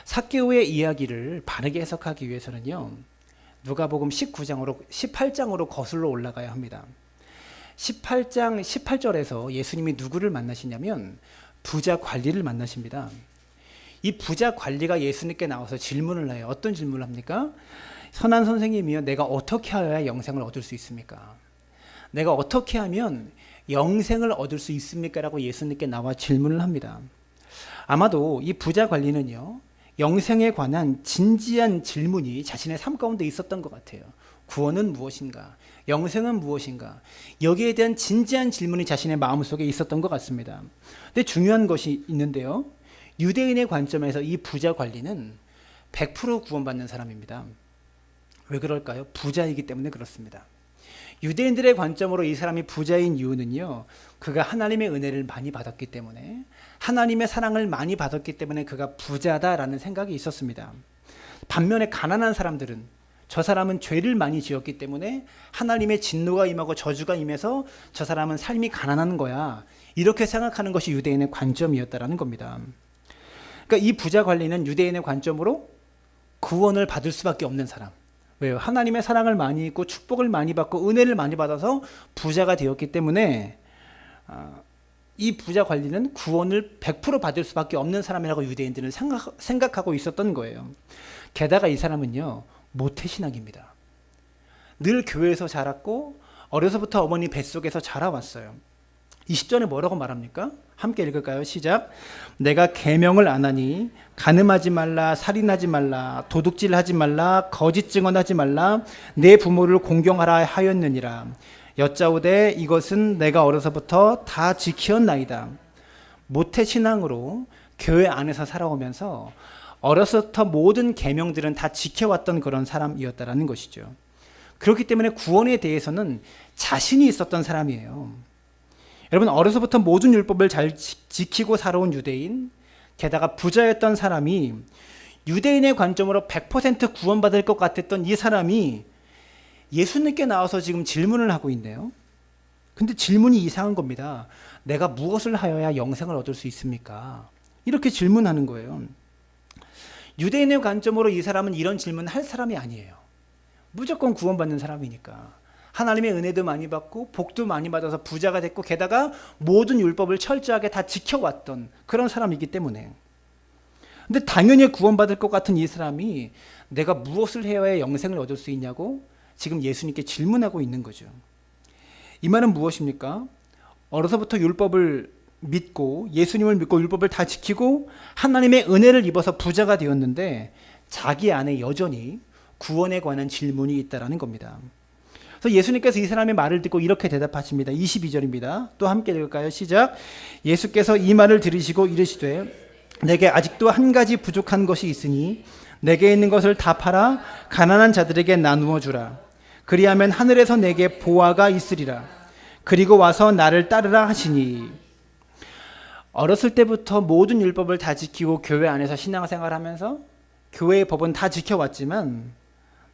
삭개오의 이야기를 바르게 해석하기 위해서는요, 누가복음 18장으로 거슬러 올라가야 합니다. 18장 18절에서 예수님이 누구를 만나시냐면 부자 관리를 만나십니다. 이 부자 관리가 예수님께 나와서 질문을 해요. 어떤 질문을 합니까? 선한 선생님이여, 내가 어떻게 하여야 영생을 얻을 수 있습니까? 내가 어떻게 하면 영생을 얻을 수 있습니까? 라고 예수님께 나와 질문을 합니다. 아마도 이 부자 관리는요, 영생에 관한 진지한 질문이 자신의 삶 가운데 있었던 것 같아요. 구원은 무엇인가? 영생은 무엇인가? 여기에 대한 진지한 질문이 자신의 마음속에 있었던 것 같습니다. 근데 중요한 것이 있는데요. 유대인의 관점에서 이 부자 관리는 100% 구원받는 사람입니다. 왜 그럴까요? 부자이기 때문에 그렇습니다. 유대인들의 관점으로 이 사람이 부자인 이유는요, 그가 하나님의 은혜를 많이 받았기 때문에, 하나님의 사랑을 많이 받았기 때문에 그가 부자다라는 생각이 있었습니다. 반면에 가난한 사람들은, 저 사람은 죄를 많이 지었기 때문에 하나님의 진노가 임하고 저주가 임해서 저 사람은 삶이 가난한 거야, 이렇게 생각하는 것이 유대인의 관점이었다라는 겁니다. 그러니까 이 부자 관리는 유대인의 관점으로 구원을 받을 수밖에 없는 사람. 왜요? 하나님의 사랑을 많이 있고 축복을 많이 받고 은혜를 많이 받아서 부자가 되었기 때문에 이 부자 관리는 구원을 100% 받을 수밖에 없는 사람이라고 유대인들은 생각하고 있었던 거예요. 게다가 이 사람은요, 모태신앙입니다. 늘 교회에서 자랐고 어려서부터 어머니 뱃속에서 자라왔어요. 20절에 뭐라고 말합니까? 함께 읽을까요? 시작. 내가 계명을 안 하니 간음하지 말라, 살인하지 말라, 도둑질하지 말라, 거짓 증언하지 말라, 내 부모를 공경하라 하였느니라. 여짜오되 이것은 내가 어려서부터 다 지키었나이다. 모태신앙으로 교회 안에서 살아오면서 어려서부터 모든 계명들은 다 지켜왔던 그런 사람이었다라는 것이죠. 그렇기 때문에 구원에 대해서는 자신이 있었던 사람이에요. 여러분, 어려서부터 모든 율법을 잘 지키고 살아온 유대인, 게다가 부자였던 사람이 유대인의 관점으로 100% 구원받을 것 같았던 이 사람이 예수님께 나와서 지금 질문을 하고 있네요. 근데 질문이 이상한 겁니다. 내가 무엇을 하여야 영생을 얻을 수 있습니까? 이렇게 질문하는 거예요. 유대인의 관점으로 이 사람은 이런 질문을 할 사람이 아니에요. 무조건 구원받는 사람이니까. 하나님의 은혜도 많이 받고 복도 많이 받아서 부자가 됐고 게다가 모든 율법을 철저하게 다 지켜왔던 그런 사람이기 때문에. 근데 당연히 구원받을 것 같은 이 사람이 내가 무엇을 해야 영생을 얻을 수 있냐고 지금 예수님께 질문하고 있는 거죠. 이 말은 무엇입니까? 어려서부터 율법을 믿고 예수님을 믿고 율법을 다 지키고 하나님의 은혜를 입어서 부자가 되었는데 자기 안에 여전히 구원에 관한 질문이 있다라는 겁니다. 그래서 예수님께서 이 사람의 말을 듣고 이렇게 대답하십니다. 22절입니다. 또 함께 읽을까요? 시작. 예수께서 이 말을 들으시고 이르시되 내게 아직도 한 가지 부족한 것이 있으니 내게 있는 것을 다 팔아 가난한 자들에게 나누어 주라. 그리하면 하늘에서 내게 보화가 있으리라. 그리고 와서 나를 따르라 하시니. 어렸을 때부터 모든 율법을 다 지키고 교회 안에서 신앙생활하면서 교회의 법은 다 지켜왔지만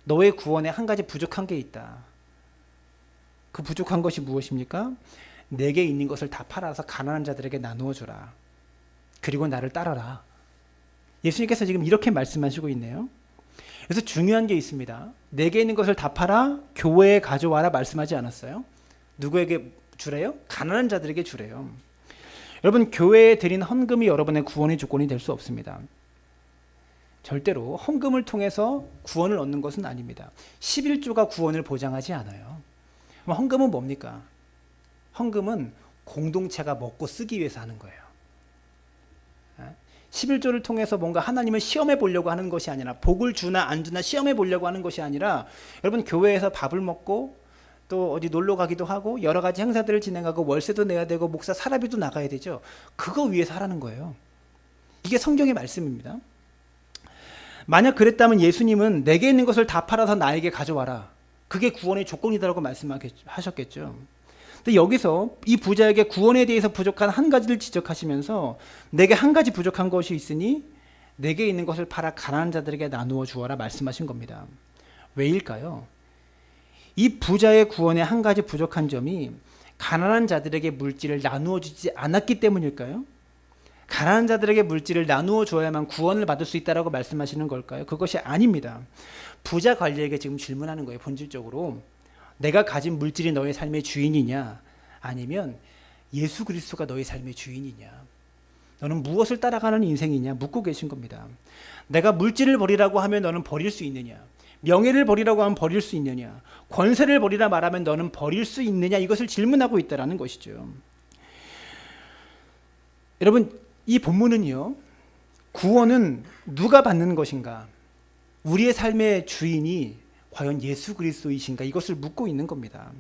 너의 구원에 한 가지 부족한 게 있다. 그 부족한 것이 무엇입니까? 내게 있는 것을 다 팔아서 가난한 자들에게 나누어 주라. 그리고 나를 따라라. 예수님께서 지금 이렇게 말씀하시고 있네요. 그래서 중요한 게 있습니다. 내게 있는 것을 다 팔아 교회에 가져와라 말씀하지 않았어요? 누구에게 주래요? 가난한 자들에게 주래요. 여러분, 교회에 드린 헌금이 여러분의 구원의 조건이 될 수 없습니다. 절대로 헌금을 통해서 구원을 얻는 것은 아닙니다. 11조가 구원을 보장하지 않아요. 그럼 헌금은 뭡니까? 헌금은 공동체가 먹고 쓰기 위해서 하는 거예요. 11조를 통해서 뭔가 하나님을 시험해 보려고 하는 것이 아니라 복을 주나 안 주나 시험해 보려고 하는 것이 아니라 여러분, 교회에서 밥을 먹고 또 어디 놀러 가기도 하고 여러 가지 행사들을 진행하고 월세도 내야 되고 목사 사라비도 나가야 되죠. 그거 위해서 하라는 거예요. 이게 성경의 말씀입니다. 만약 그랬다면 예수님은 내게 있는 것을 다 팔아서 나에게 가져와라. 그게 구원의 조건이다라고 말씀하셨겠죠. 근데 여기서 이 부자에게 구원에 대해서 부족한 한 가지를 지적하시면서 내게 한 가지 부족한 것이 있으니 내게 있는 것을 팔아 가난한 자들에게 나누어 주어라 말씀하신 겁니다. 왜일까요? 이 부자의 구원에 한 가지 부족한 점이 가난한 자들에게 물질을 나누어 주지 않았기 때문일까요? 가난한 자들에게 물질을 나누어 줘야만 구원을 받을 수 있다라고 말씀하시는 걸까요? 그것이 아닙니다. 부자 관리에게 지금 질문하는 거예요. 본질적으로 내가 가진 물질이 너의 삶의 주인이냐, 아니면 예수 그리스도가 너의 삶의 주인이냐, 너는 무엇을 따라가는 인생이냐 묻고 계신 겁니다. 내가 물질을 버리라고 하면 너는 버릴 수 있느냐, 명예를 버리라고 하면 버릴 수 있느냐, 권세를 버리라 말하면 너는 버릴 수 있느냐, 이것을 질문하고 있다라는 것이죠. 여러분, 이 본문은요, 구원은 누가 받는 것인가, 우리의 삶의 주인이 과연 예수 그리스도이신가, 이것을 묻고 있는 겁니다.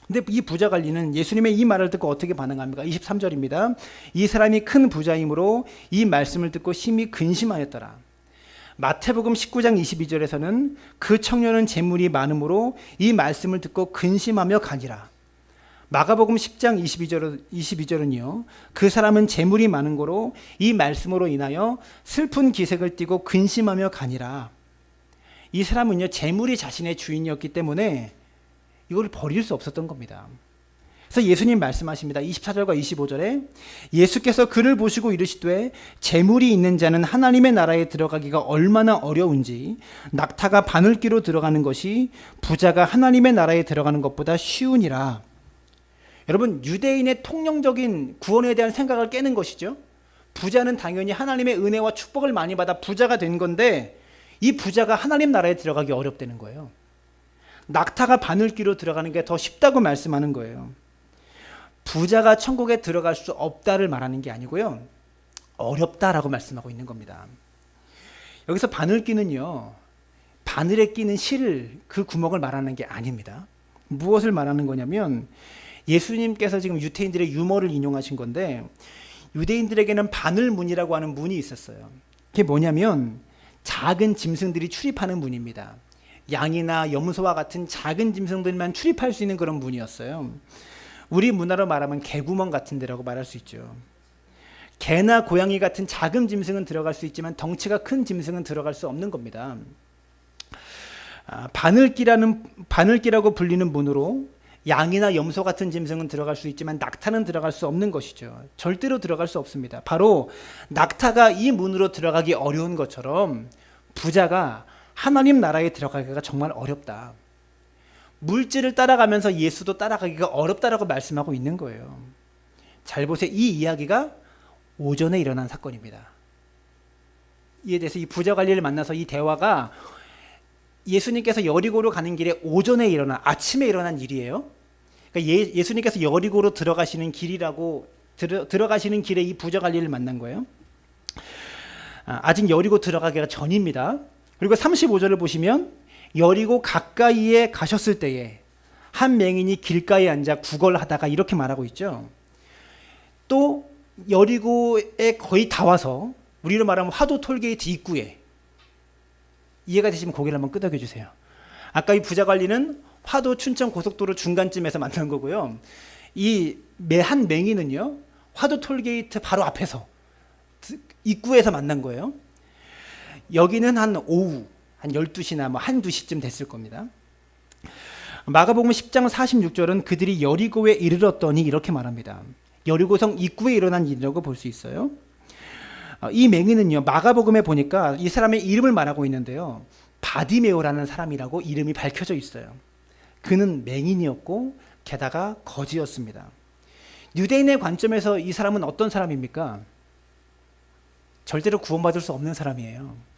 근데 이 부자 관리는 예수님의 이 말을 듣고 어떻게 반응합니까? 23절입니다. 이 사람이 큰 부자이므로 이 말씀을 듣고 심히 근심하였더라. 마태복음 19장 22절에서는 그 청년은 재물이 많으므로 이 말씀을 듣고 근심하며 가니라. 마가복음 10장 22절은요, 그 사람은 재물이 많은 거로 이 말씀으로 인하여 슬픈 기색을 띠고 근심하며 가니라. 이 사람은요, 재물이 자신의 주인이었기 때문에 이걸 버릴 수 없었던 겁니다. 그래서 예수님 말씀하십니다. 24절과 25절에 예수께서 그를 보시고 이르시되 재물이 있는 자는 하나님의 나라에 들어가기가 얼마나 어려운지 낙타가 바늘귀로 들어가는 것이 부자가 하나님의 나라에 들어가는 것보다 쉬우니라. 여러분, 유대인의 통념적인 구원에 대한 생각을 깨는 것이죠. 부자는 당연히 하나님의 은혜와 축복을 많이 받아 부자가 된 건데 이 부자가 하나님 나라에 들어가기 어렵다는 거예요. 낙타가 바늘귀로 들어가는 게 더 쉽다고 말씀하는 거예요. 부자가 천국에 들어갈 수 없다를 말하는 게 아니고요, 어렵다라고 말씀하고 있는 겁니다. 여기서 바늘귀는요, 바늘에 끼는 실, 그 구멍을 말하는 게 아닙니다. 무엇을 말하는 거냐면, 예수님께서 지금 유대인들의 유머를 인용하신 건데, 유대인들에게는 바늘문이라고 하는 문이 있었어요. 그게 뭐냐면 작은 짐승들이 출입하는 문입니다. 양이나 염소와 같은 작은 짐승들만 출입할 수 있는 그런 문이었어요. 우리 문화로 말하면 개구멍 같은 데라고 말할 수 있죠. 개나 고양이 같은 작은 짐승은 들어갈 수 있지만 덩치가 큰 짐승은 들어갈 수 없는 겁니다. 바늘귀라고 불리는 문으로 양이나 염소 같은 짐승은 들어갈 수 있지만 낙타는 들어갈 수 없는 것이죠. 절대로 들어갈 수 없습니다. 바로 낙타가 이 문으로 들어가기 어려운 것처럼 부자가 하나님 나라에 들어가기가 정말 어렵다. 물질을 따라가면서 예수도 따라가기가 어렵다라고 말씀하고 있는 거예요. 잘 보세요. 이 이야기가 오전에 일어난 사건입니다. 이에 대해서 이 부자 관리를 만나서 이 대화가 예수님께서 여리고로 가는 길에 오전에 아침에 일어난 일이에요. 그러니까 예수님께서 여리고로 들어가시는 길이라고 들어가시는 길에 이 부자 관리를 만난 거예요. 아직 여리고 들어가기가 전입니다. 그리고 35절을 보시면 여리고 가까이에 가셨을 때에 한 맹인이 길가에 앉아 구걸하다가 이렇게 말하고 있죠. 또 여리고에 거의 다 와서 우리로 말하면 화도 톨게이트 입구에, 이해가 되시면 고개를 한번 끄덕여 주세요. 아까 이 부자 관리는 화도 춘천 고속도로 중간쯤에서 만난 거고요. 이 한 맹인은요, 화도 톨게이트 바로 앞에서 입구에서 만난 거예요. 여기는 한 오후 한 12시나 뭐 한 2시쯤 됐을 겁니다. 마가복음 10장 46절은 그들이 여리고에 이르렀더니 이렇게 말합니다. 여리고성 입구에 일어난 일이라고 볼 수 있어요. 이 맹인은요, 마가복음에 보니까 이 사람의 이름을 말하고 있는데요, 바디메오라는 사람이라고 이름이 밝혀져 있어요. 그는 맹인이었고 게다가 거지였습니다. 유대인의 관점에서 이 사람은 어떤 사람입니까? 절대로 구원받을 수 없는 사람이에요.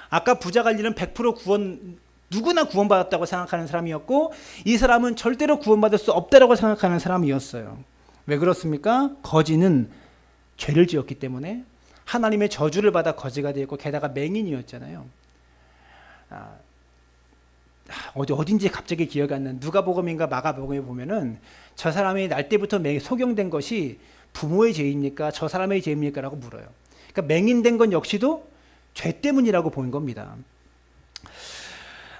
아까 부자 관리는 100% 누구나 구원받았다고 생각하는 사람이었고, 이 사람은 절대로 구원받을 수 없다고 생각하는 사람이었어요. 왜 그렇습니까? 거지는 죄를 지었기 때문에 하나님의 저주를 받아 거지가 되었고, 게다가 맹인이었잖아요. 어딘지 갑자기 기억이 안 나는, 누가복음인가 마가복음에 보면은 저 사람이 날 때부터 소경된 것이 부모의 죄입니까? 저 사람의 죄입니까? 라고 물어요. 그러니까 맹인된 건 역시도 죄 때문이라고 본 겁니다.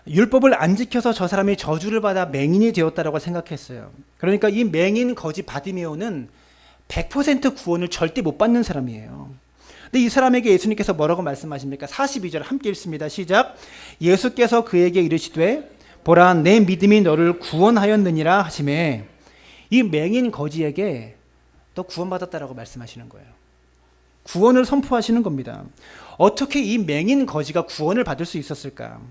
율법을 안 지켜서 저 사람이 저주를 받아 맹인이 되었다라고 생각했어요. 그러니까 이 맹인 거지 바디메오는 100% 구원을 절대 못 받는 사람이에요. 근데 이 사람에게 예수님께서 뭐라고 말씀하십니까? 42절 함께 읽습니다. 시작. 예수께서 그에게 이르시되 보라, 내 믿음이 너를 구원하였느니라 하시매, 이 맹인 거지에게 너 구원받았다라고 말씀하시는 거예요. 구원을 선포하시는 겁니다. 어떻게 이 맹인 거지가 구원을 받을 수 있었을까?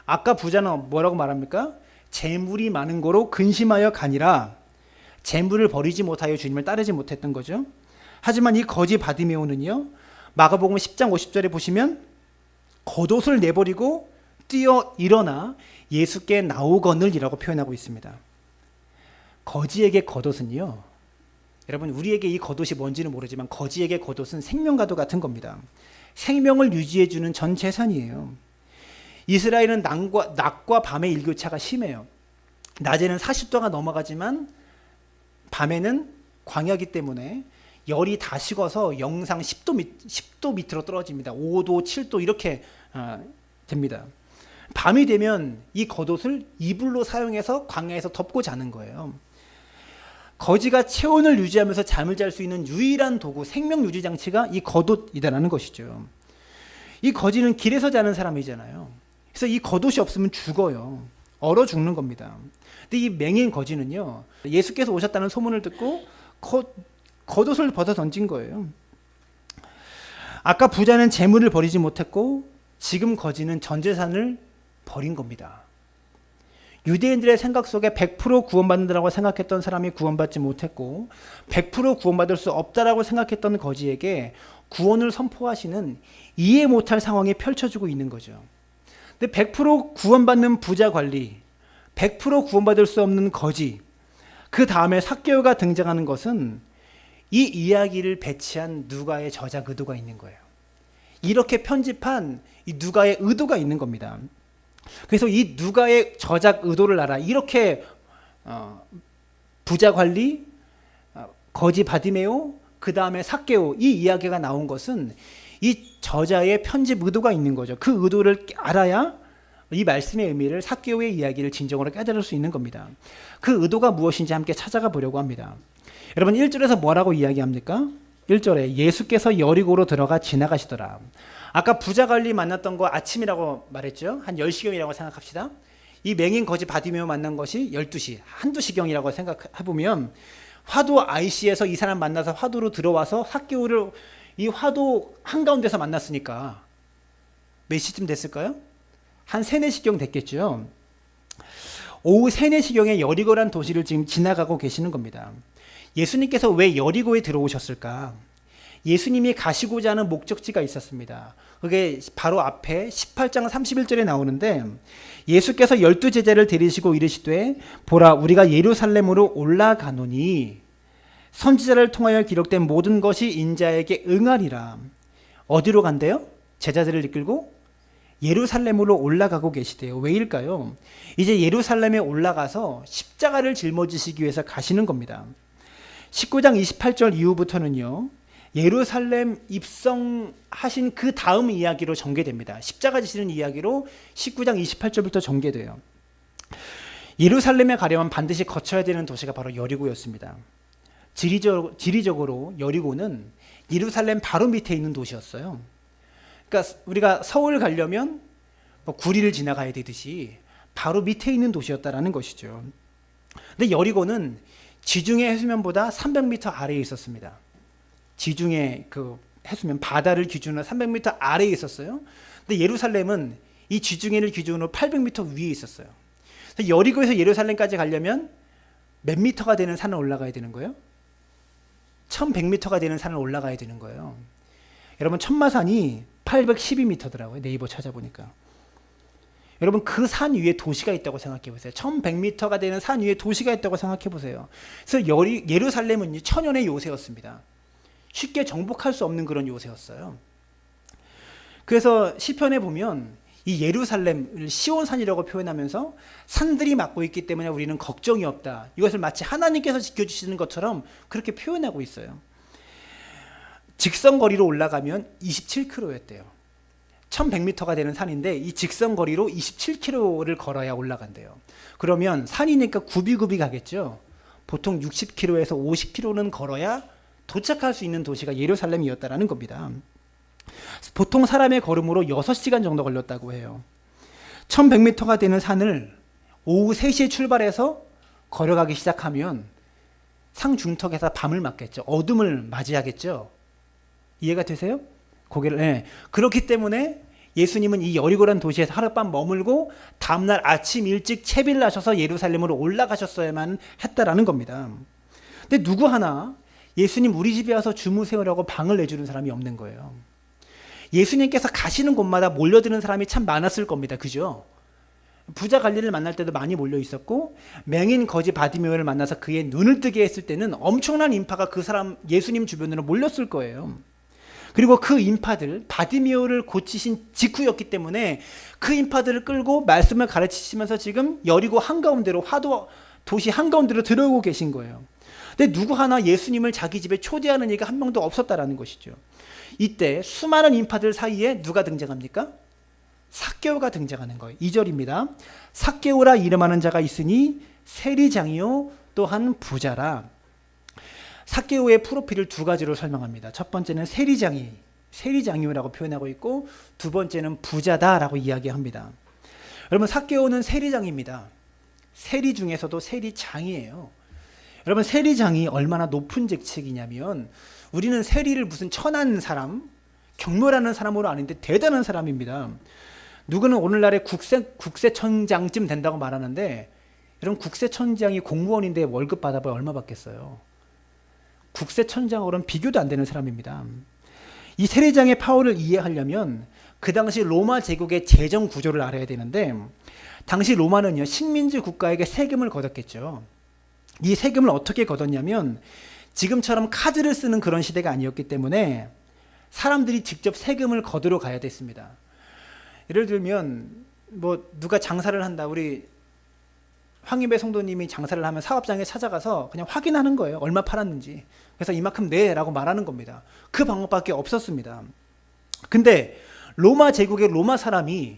아까 부자는 뭐라고 말합니까? 재물이 많은 거로 근심하여 가니라. 재물을 버리지 못하여 주님을 따르지 못했던 거죠. 하지만 이 거지 바디메오는요, 마가복음 10장 50절에 보시면 겉옷을 내버리고 뛰어 일어나 예수께 나오거늘이라고 표현하고 있습니다. 거지에게 겉옷은요, 여러분 우리에게 이 겉옷이 뭔지는 모르지만 거지에게 겉옷은 생명과도 같은 겁니다. 생명을 유지해주는 전 재산이에요. 이스라엘은 낮과 밤의 일교차가 심해요. 낮에는 40도가 넘어가지만 밤에는 광야기 때문에 열이 다 식어서 영상 10도 밑으로 떨어집니다. 5도, 7도 이렇게 됩니다. 밤이 되면 이 겉옷을 이불로 사용해서 광야에서 덮고 자는 거예요. 거지가 체온을 유지하면서 잠을 잘 수 있는 유일한 도구, 생명 유지 장치가 이 겉옷이다라는 것이죠. 이 거지는 길에서 자는 사람이잖아요. 그래서 이 겉옷이 없으면 죽어요. 얼어 죽는 겁니다. 근데 이 맹인 거지는요, 예수께서 오셨다는 소문을 듣고 겉옷을 벗어 던진 거예요. 아까 부자는 재물을 버리지 못했고 지금 거지는 전 재산을 버린 겁니다. 유대인들의 생각 속에 100% 구원받는다고 생각했던 사람이 구원받지 못했고 100% 구원받을 수 없다라고 생각했던 거지에게 구원을 선포하시는 이해 못할 상황이 펼쳐지고 있는 거죠. 근데 100% 구원받는 부자 관리, 100% 구원받을 수 없는 거지, 그 다음에 삭개오가 등장하는 것은 이 이야기를 배치한 누가의 저작 의도가 있는 거예요. 이렇게 편집한 이 누가의 의도가 있는 겁니다. 그래서 이 누가의 저작 의도를 알아. 이렇게 부자 관리, 거지 바디메오, 그 다음에 삭개오, 이 이야기가 나온 것은 이 저자의 편집 의도가 있는 거죠. 그 의도를 알아야 이 말씀의 의미를, 삭개오의 이야기를 진정으로 깨달을 수 있는 겁니다. 그 의도가 무엇인지 함께 찾아가 보려고 합니다. 여러분 1절에서 뭐라고 이야기합니까? 1절에 예수께서 여리고로 들어가 지나가시더라. 아까 부자 관리 만났던 거 아침이라고 말했죠. 한 10시경이라고 생각합시다. 이 맹인 거지 바디메오 만난 것이 12시, 한두 시경이라고 생각해보면 화도 IC에서 이 사람 만나서 화도로 들어와서 삭개오를 이 화도 한가운데서 만났으니까 몇 시쯤 됐을까요? 한 3, 4시경 됐겠죠. 오후 3, 4시경에 여리고란 도시를 지금 지나가고 계시는 겁니다. 예수님께서 왜 여리고에 들어오셨을까? 예수님이 가시고자 하는 목적지가 있었습니다. 그게 바로 앞에 18장 31절에 나오는데 예수께서 12제자를 데리시고 이르시되 보라 우리가 예루살렘으로 올라가노니 선지자를 통하여 기록된 모든 것이 인자에게 응하리라. 어디로 간대요? 제자들을 이끌고 예루살렘으로 올라가고 계시대요. 왜일까요? 이제 예루살렘에 올라가서 십자가를 짊어지시기 위해서 가시는 겁니다. 19장 28절 이후부터는요, 예루살렘 입성하신 그 다음 이야기로 전개됩니다. 십자가 지시는 이야기로 19장 28절부터 전개돼요. 예루살렘에 가려면 반드시 거쳐야 되는 도시가 바로 여리고였습니다. 지리적으로 여리고는 예루살렘 바로 밑에 있는 도시였어요. 그러니까 우리가 서울 가려면 뭐 구리를 지나가야 되듯이 바로 밑에 있는 도시였다라는 것이죠. 근데 여리고는 지중해 해수면보다 300m 아래에 있었습니다. 지중해 그 해수면 바다를 기준으로 300m 아래에 있었어요. 근데 예루살렘은 이 지중해를 기준으로 800m 위에 있었어요. 그래서 여리고에서 예루살렘까지 가려면 몇 미터가 되는 산을 올라가야 되는 거예요? 1100m가 되는 산을 올라가야 되는 거예요. 여러분 천마산이 812m더라고요. 네이버 찾아보니까. 여러분 그 산 위에 도시가 있다고 생각해 보세요. 1100m가 되는 산 위에 도시가 있다고 생각해 보세요. 그래서 예루살렘은 천연의 요새였습니다. 쉽게 정복할 수 없는 그런 요새였어요. 그래서 시편에 보면 이 예루살렘을 시온산이라고 표현하면서 산들이 막고 있기 때문에 우리는 걱정이 없다. 이것을 마치 하나님께서 지켜주시는 것처럼 그렇게 표현하고 있어요. 직선거리로 올라가면 27km였대요. 1100m가 되는 산인데 이 직선거리로 27km를 걸어야 올라간대요. 그러면 산이니까 굽이굽이 가겠죠. 보통 60km에서 50km는 걸어야 도착할 수 있는 도시가 예루살렘이었다라는 겁니다. 보통 사람의 걸음으로 6시간 정도 걸렸다고 해요. 1100m가 되는 산을 오후 3시에 출발해서 걸어가기 시작하면 상중턱에서 밤을 맞겠죠. 어둠을 맞이하겠죠. 이해가 되세요? 고개를, 예. 그렇기 때문에 예수님은 이 여리고라는 도시에서 하룻밤 머물고 다음날 아침 일찍 채비를 하셔서 예루살렘으로 올라가셨어야만 했다라는 겁니다. 근데 누구 하나 예수님 우리 집에 와서 주무세요라고 방을 내주는 사람이 없는 거예요. 예수님께서 가시는 곳마다 몰려드는 사람이 참 많았을 겁니다. 그죠? 부자 관리를 만날 때도 많이 몰려 있었고, 맹인 거지 바디메오를 만나서 그의 눈을 뜨게 했을 때는 엄청난 인파가 그 사람 예수님 주변으로 몰렸을 거예요. 그리고 그 인파들, 바디메오를 고치신 직후였기 때문에 그 인파들을 끌고 말씀을 가르치시면서 지금 여리고 한가운데로, 화도 도시 한가운데로 들어오고 계신 거예요. 근데 누구 하나 예수님을 자기 집에 초대하는 이가 한 명도 없었다라는 것이죠. 이때 수많은 인파들 사이에 누가 등장합니까? 삭개오가 등장하는 거예요. 2절입니다. 삭개오라 이름하는 자가 있으니 세리장이요 또한 부자라. 삭개오의 프로필을 두 가지로 설명합니다. 첫 번째는 세리장이요라고 표현하고 있고, 두 번째는 부자다라고 이야기합니다. 여러분, 삭개오는 세리장입니다. 세리 중에서도 세리장이에요. 여러분, 세리장이 얼마나 높은 직책이냐면, 우리는 세리를 무슨 천한 사람, 경멸하는 사람으로 아는데 대단한 사람입니다. 누구는 오늘날의 국세청장쯤 된다고 말하는데, 이런 국세청장이 공무원인데 월급 받아봐야 얼마 받겠어요? 국세청장으로는 비교도 안 되는 사람입니다. 이 세리장의 파워를 이해하려면 그 당시 로마 제국의 재정 구조를 알아야 되는데, 당시 로마는요, 식민지 국가에게 세금을 걷었겠죠. 이 세금을 어떻게 걷었냐면, 지금처럼 카드를 쓰는 그런 시대가 아니었기 때문에 사람들이 직접 세금을 거두러 가야 됐습니다. 예를 들면 뭐 누가 장사를 한다, 우리 황희배 성도님이 장사를 하면 사업장에 찾아가서 그냥 확인하는 거예요. 얼마 팔았는지. 그래서 이만큼 내라고 말하는 겁니다. 그 방법밖에 없었습니다. 근데 로마 제국의 로마 사람이,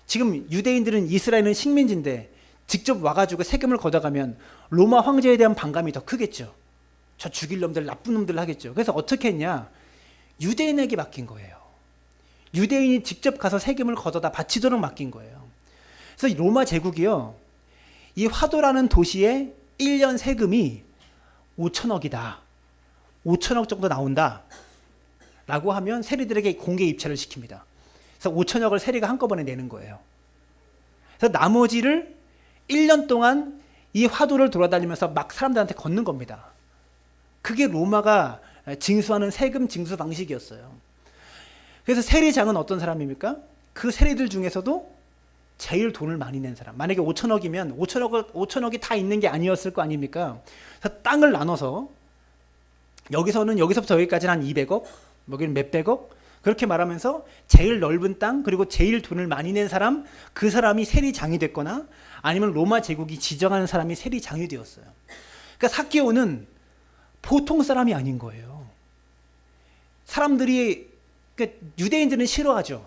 지금 유대인들은 이스라엘은 식민지인데 직접 와가지고 세금을 걷어가면 로마 황제에 대한 반감이 더 크겠죠. 저 죽일 놈들, 나쁜 놈들 하겠죠. 그래서 어떻게 했냐? 유대인에게 맡긴 거예요. 유대인이 직접 가서 세금을 걷어다 바치도록 맡긴 거예요. 그래서 로마 제국이요, 이 화도라는 도시의 1년 세금이 5천억이다. 5천억 정도 나온다. 라고 하면 세리들에게 공개 입찰을 시킵니다. 그래서 5천억을 세리가 한꺼번에 내는 거예요. 그래서 나머지를 1년 동안 이 화도를 돌아다니면서 막 사람들한테 걷는 겁니다. 그게 로마가 징수하는 세금 징수 방식이었어요. 그래서 세리장은 어떤 사람입니까? 그 세리들 중에서도 제일 돈을 많이 낸 사람. 만약에 5천억이면 5천억이 다 있는 게 아니었을 거 아닙니까? 그래서 땅을 나눠서 여기서부터 여기까지는 한 200억, 여기는 몇백억, 그렇게 말하면서 제일 넓은 땅, 그리고 제일 돈을 많이 낸 사람, 그 사람이 세리장이 됐거나 아니면 로마 제국이 지정하는 사람이 세리장이 되었어요. 그러니까 삭개오는 보통 사람이 아닌 거예요. 사람들이, 그러니까 유대인들은 싫어하죠.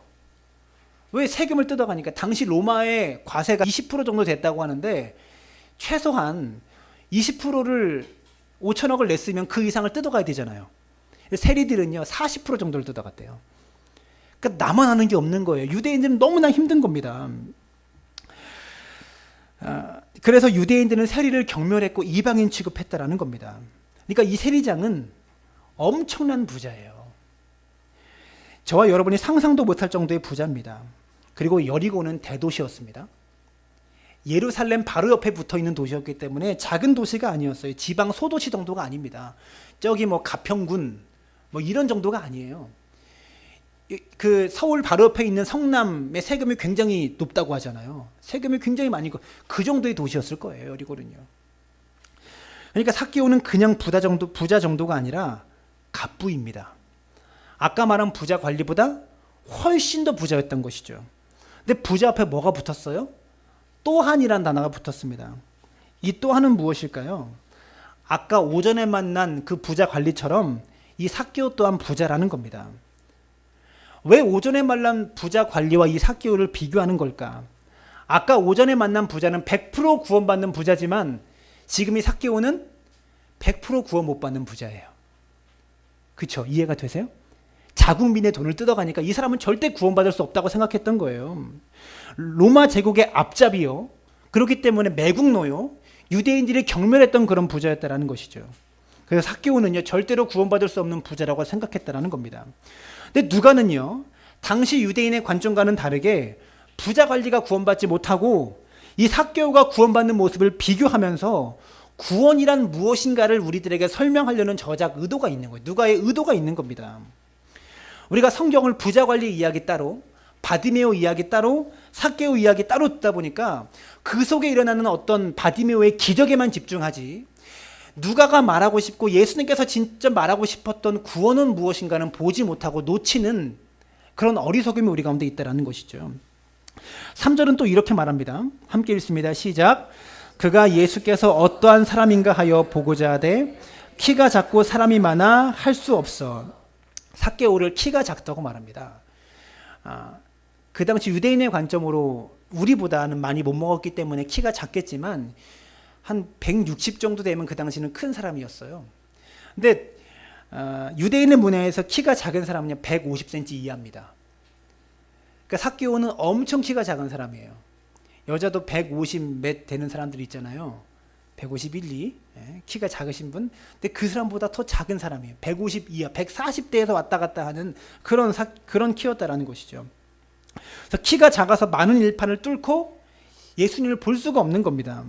왜? 세금을 뜯어가니까. 당시 로마의 과세가 20% 정도 됐다고 하는데, 최소한 20%를 5천억을 냈으면 그 이상을 뜯어가야 되잖아요. 세리들은요 40% 정도를 뜯어갔대요. 그러니까 나만 하는 게 없는 거예요. 유대인들은 너무나 힘든 겁니다. 그래서 유대인들은 세리를 경멸했고 이방인 취급했다라는 겁니다. 그러니까 이 세리장은 엄청난 부자예요. 저와 여러분이 상상도 못할 정도의 부자입니다. 그리고 여리고는 대도시였습니다. 예루살렘 바로 옆에 붙어있는 도시였기 때문에 작은 도시가 아니었어요. 지방 소도시 정도가 아닙니다. 저기 뭐 가평군 뭐 이런 정도가 아니에요. 그 서울 바로 옆에 있는 성남의 세금이 굉장히 높다고 하잖아요. 세금이 굉장히 많이, 그 정도의 도시였을 거예요, 여리고는요. 그러니까 삭개오는 그냥 부자 정도가 아니라 갑부입니다. 아까 말한 부자 관리보다 훨씬 더 부자였던 것이죠. 근데 부자 앞에 뭐가 붙었어요? 또한이란 단어가 붙었습니다. 이 또한은 무엇일까요? 아까 오전에 만난 그 부자 관리처럼 이 삭개오 또한 부자라는 겁니다. 왜 오전에 만난 부자 관리와 이 삭개오를 비교하는 걸까? 아까 오전에 만난 부자는 100% 구원받는 부자지만 지금 이 삭개오는 100% 구원 못 받는 부자예요. 그렇죠? 이해가 되세요? 자국민의 돈을 뜯어가니까 이 사람은 절대 구원받을 수 없다고 생각했던 거예요. 로마 제국의 앞잡이요, 그렇기 때문에 매국노요, 유대인들이 경멸했던 그런 부자였다라는 것이죠. 그래서 삭개오는요 절대로 구원받을 수 없는 부자라고 생각했다라는 겁니다. 근데 누가는요 당시 유대인의 관점과는 다르게 부자 관리가 구원받지 못하고 이 삭개오가 구원받는 모습을 비교하면서 구원이란 무엇인가를 우리들에게 설명하려는 저작 의도가 있는 거예요. 누가의 의도가 있는 겁니다. 우리가 성경을 부자 관리 이야기 따로, 바디메오 이야기 따로, 삭개오 이야기 따로 듣다 보니까 그 속에 일어나는 어떤 바디메오의 기적에만 집중하지, 누가가 말하고 싶고 예수님께서 진짜 말하고 싶었던 구원은 무엇인가는 보지 못하고 놓치는 그런 어리석음이 우리 가운데 있다는 것이죠. 3절은 또 이렇게 말합니다. 함께 읽습니다. 시작. 그가 예수께서 어떠한 사람인가 하여 보고자 하되 키가 작고 사람이 많아 할 수 없어. 삭개오를 키가 작다고 말합니다. 그 당시 유대인의 관점으로 우리보다는 많이 못 먹었기 때문에 키가 작겠지만 한 160 정도 되면 그 당시는 큰 사람이었어요. 근데 유대인의 문화에서 키가 작은 사람은 150cm 이하입니다. 그러니까 삭개오는 엄청 키가 작은 사람이에요. 여자도 150 몇 되는 사람들이 있잖아요. 151, 2 키가 작으신 분. 근데 그 사람보다 더 작은 사람이에요. 150 이하, 140대에서 왔다 갔다 하는 그런 키였다라는 것이죠. 그래서 키가 작아서 많은 일판을 뚫고 예수님을 볼 수가 없는 겁니다.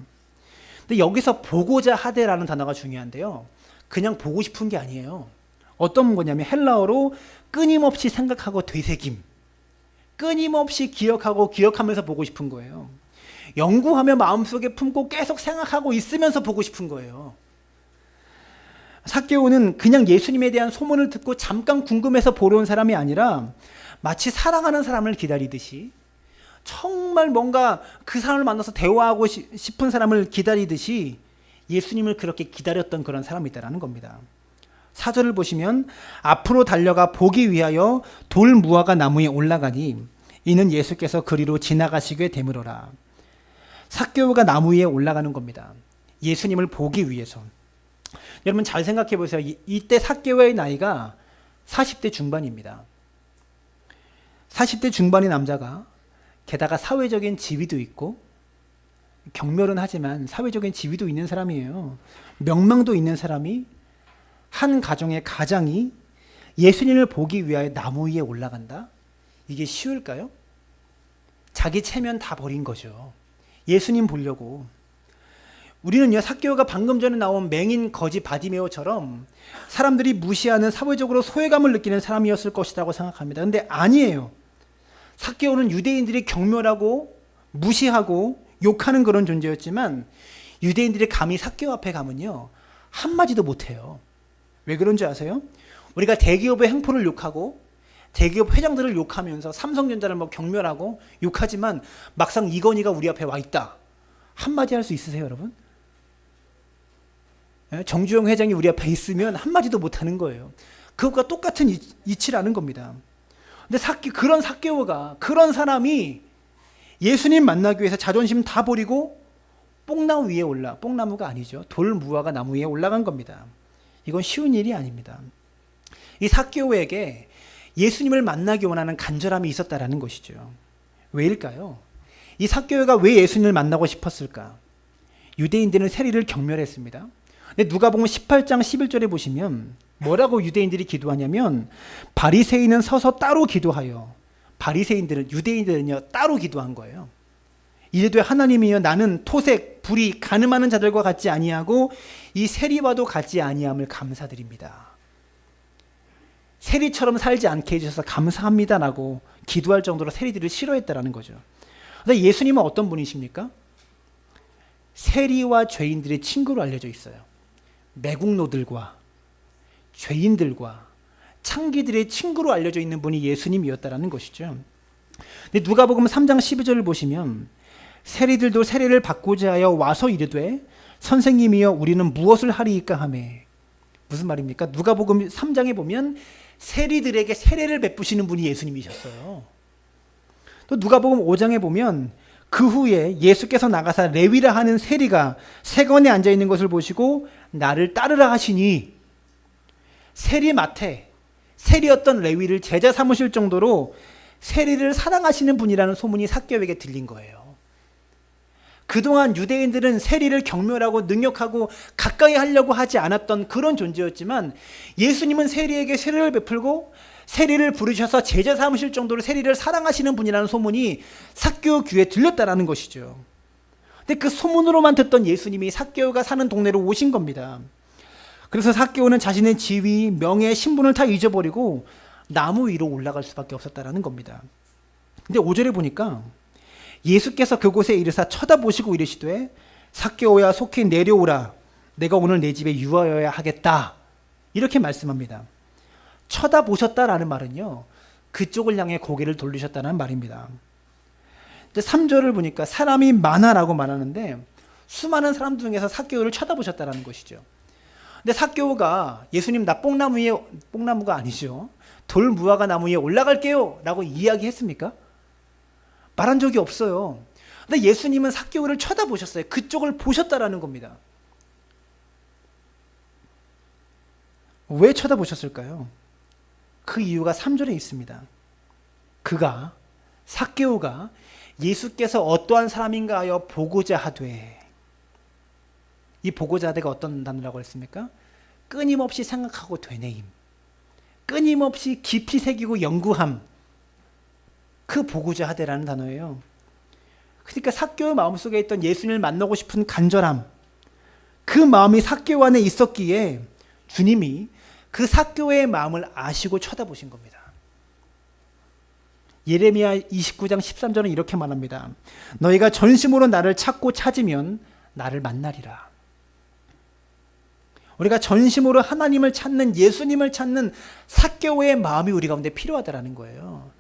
근데 여기서 보고자 하되라는 단어가 중요한데요. 그냥 보고 싶은 게 아니에요. 어떤 거냐면 헬라어로 끊임없이 생각하고 되새김. 끊임없이 기억하면서 보고 싶은 거예요. 연구하며 마음속에 품고 계속 생각하고 있으면서 보고 싶은 거예요. 삭개오는 그냥 예수님에 대한 소문을 듣고 잠깐 궁금해서 보러 온 사람이 아니라 마치 사랑하는 사람을 기다리듯이, 정말 뭔가 그 사람을 만나서 대화하고 싶은 사람을 기다리듯이 예수님을 그렇게 기다렸던 그런 사람이다라는 겁니다. 4절을 보시면 앞으로 달려가 보기 위하여 돌 무화과 나무에 올라가니 이는 예수께서 그리로 지나가시게 되물어라. 삭개오가 나무 위에 올라가는 겁니다. 예수님을 보기 위해서. 여러분 잘 생각해 보세요. 이때 삭개오의 나이가 40대 중반입니다. 40대 중반의 남자가 게다가 사회적인 지위도 있고 경멸은 하지만 사회적인 지위도 있는 사람이에요. 명망도 있는 사람이, 한 가정의 가장이 예수님을 보기 위하여 나무 위에 올라간다? 이게 쉬울까요? 자기 체면 다 버린 거죠. 예수님 보려고. 우리는요, 삭개오가 방금 전에 나온 맹인 거지 바디메오처럼 사람들이 무시하는 사회적으로 소외감을 느끼는 사람이었을 것이라고 생각합니다. 근데 아니에요. 삭개오는 유대인들이 경멸하고 무시하고 욕하는 그런 존재였지만 유대인들이 감히 삭개오 앞에 가면요, 한마디도 못해요. 왜 그런지 아세요? 우리가 대기업의 행포를 욕하고 대기업 회장들을 욕하면서 삼성전자를 경멸하고 욕하지만 막상 이건희가 우리 앞에 와 있다. 한마디 할 수 있으세요, 여러분? 정주영 회장이 우리 앞에 있으면 한마디도 못하는 거예요. 그것과 똑같은 이치라는 겁니다. 근데 그런 삭개오가, 그런 사람이 예수님 만나기 위해서 자존심 다 버리고 뽕나무 위에 뽕나무가 아니죠. 돌 무화과 나무 위에 올라간 겁니다. 이건 쉬운 일이 아닙니다. 이 삭개오에게 예수님을 만나기 원하는 간절함이 있었다라는 것이죠. 왜일까요? 이 삭개오가 왜 예수님을 만나고 싶었을까? 유대인들은 세리를 경멸했습니다. 근데 누가복음 18장 11절에 보시면 뭐라고 유대인들이 기도하냐면 바리새인은 서서 따로 기도하여, 유대인들은요 따로 기도한 거예요. 이래도 하나님이여 나는 토색, 불의, 간음하는 자들과 같지 아니하고 이 세리와도 같지 아니함을 감사드립니다. 세리처럼 살지 않게 해주셔서 감사합니다라고 기도할 정도로 세리들을 싫어했다라는 거죠. 근데 예수님은 어떤 분이십니까? 세리와 죄인들의 친구로 알려져 있어요. 매국노들과 죄인들과 창기들의 친구로 알려져 있는 분이 예수님이었다라는 것이죠. 근데 누가복음 3장 12절을 보시면 세리들도 세례를 받고자 하여 와서 이르되 선생님이여 우리는 무엇을 하리이까 하매. 무슨 말입니까? 누가복음 3장에 보면 세리들에게 세례를 베푸시는 분이 예수님이셨어요. 또 누가복음 5장에 보면 그 후에 예수께서 나가사 레위라 하는 세리가 세건에 앉아 있는 것을 보시고 나를 따르라 하시니, 세리 마태, 세리였던 레위를 제자 삼으실 정도로 세리를 사랑하시는 분이라는 소문이 삭개오에게 들린 거예요. 그동안 유대인들은 세리를 경멸하고 능욕하고 가까이 하려고 하지 않았던 그런 존재였지만 예수님은 세리에게 세례를 베풀고 세리를 부르셔서 제자 삼으실 정도로 세리를 사랑하시는 분이라는 소문이 삭개오 귀에 들렸다라는 것이죠. 근데 그 소문으로만 듣던 예수님이 삭개오가 사는 동네로 오신 겁니다. 그래서 삭개오는 자신의 지위, 명예, 신분을 다 잊어버리고 나무 위로 올라갈 수밖에 없었다라는 겁니다. 근데 5절에 보니까 예수께서 그곳에 이르사 쳐다보시고 이르시되 삭개오야 속히 내려오라. 내가 오늘 내 집에 유하여야 하겠다. 이렇게 말씀합니다. 쳐다보셨다라는 말은요, 그쪽을 향해 고개를 돌리셨다는 말입니다. 3절을 보니까 사람이 많아라고 말하는데 수많은 사람 중에서 삭개오를 쳐다보셨다는 것이죠. 근데 삭개오가 예수님 나 뽕나무가 아니죠. 돌무화과 나무 위에 올라갈게요 라고 이야기했습니까? 말한 적이 없어요. 근데 예수님은 삭개오를 쳐다보셨어요. 그쪽을 보셨다라는 겁니다. 왜 쳐다보셨을까요? 그 이유가 3절에 있습니다. 삭개오가 예수께서 어떠한 사람인가 하여 보고자 하되, 이 보고자 하되가 어떤 단어라고 했습니까? 끊임없이 생각하고 되뇌임, 끊임없이 깊이 새기고 연구함, 그 보고자 하되라는 단어예요. 그러니까 삭개오의 마음속에 있던 예수님을 만나고 싶은 간절함, 그 마음이 삭개오 안에 있었기에 주님이 그 삭개오의 마음을 아시고 쳐다보신 겁니다. 예레미야 29장 13절은 이렇게 말합니다. 너희가 전심으로 나를 찾고 찾으면 나를 만나리라. 우리가 전심으로 하나님을 찾는, 예수님을 찾는 삭개오의 마음이 우리 가운데 필요하다라는 거예요.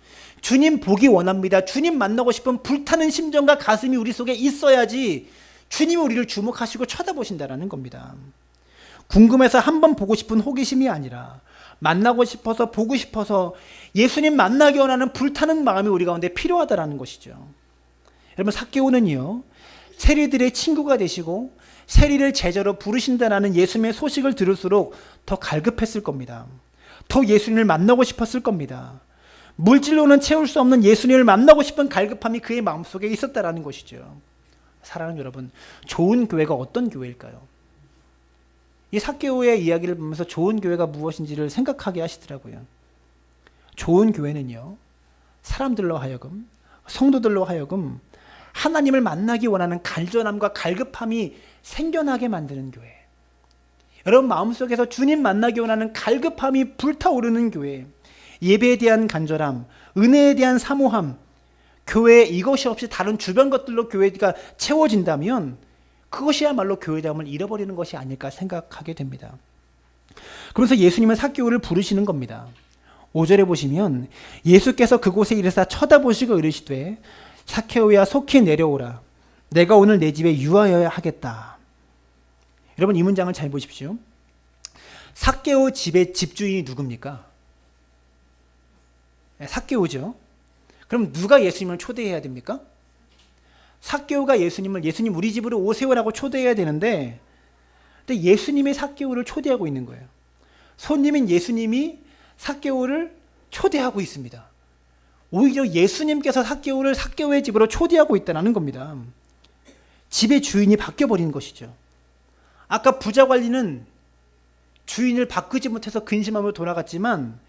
주님 보기 원합니다. 주님 만나고 싶은 불타는 심정과 가슴이 우리 속에 있어야지 주님이 우리를 주목하시고 쳐다보신다라는 겁니다. 궁금해서 한번 보고 싶은 호기심이 아니라 만나고 싶어서, 보고 싶어서 예수님 만나기 원하는 불타는 마음이 우리 가운데 필요하다라는 것이죠. 여러분, 삭개오는요, 세리들의 친구가 되시고 세리를 제자로 부르신다라는 예수님의 소식을 들을수록 더 갈급했을 겁니다. 더 예수님을 만나고 싶었을 겁니다. 물질로는 채울 수 없는 예수님을 만나고 싶은 갈급함이 그의 마음속에 있었다라는 것이죠. 사랑하는 여러분, 좋은 교회가 어떤 교회일까요? 이 삭개오의 이야기를 보면서 좋은 교회가 무엇인지를 생각하게 하시더라고요. 좋은 교회는요, 사람들로 하여금, 성도들로 하여금 하나님을 만나기 원하는 간절함과 갈급함이 생겨나게 만드는 교회. 여러분 마음속에서 주님 만나기 원하는 갈급함이 불타오르는 교회, 예배에 대한 간절함, 은혜에 대한 사모함, 교회에 이것이 없이 다른 주변 것들로 교회가 채워진다면 그것이야말로 교회됨을 잃어버리는 것이 아닐까 생각하게 됩니다. 그러면서 예수님은 삭개오를 부르시는 겁니다. 5절에 보시면 예수께서 그곳에 이르사 쳐다보시고 이르시되 삭개오야 속히 내려오라. 내가 오늘 내 집에 유하여야 하겠다. 여러분 이 문장을 잘 보십시오. 삭개오 집의 집주인이 누굽니까? 삭개오죠. 그럼 누가 예수님을 초대해야 됩니까? 삭개오가 예수님 우리 집으로 오세요라고 초대해야 되는데, 근데 예수님이 삭개오를 초대하고 있는 거예요. 손님인 예수님이 삭개오를 초대하고 있습니다. 오히려 예수님께서 삭개오를 삭개오의 집으로 초대하고 있다는 겁니다. 집의 주인이 바뀌어버린 것이죠. 아까 부자 관리는 주인을 바꾸지 못해서 근심하며 돌아갔지만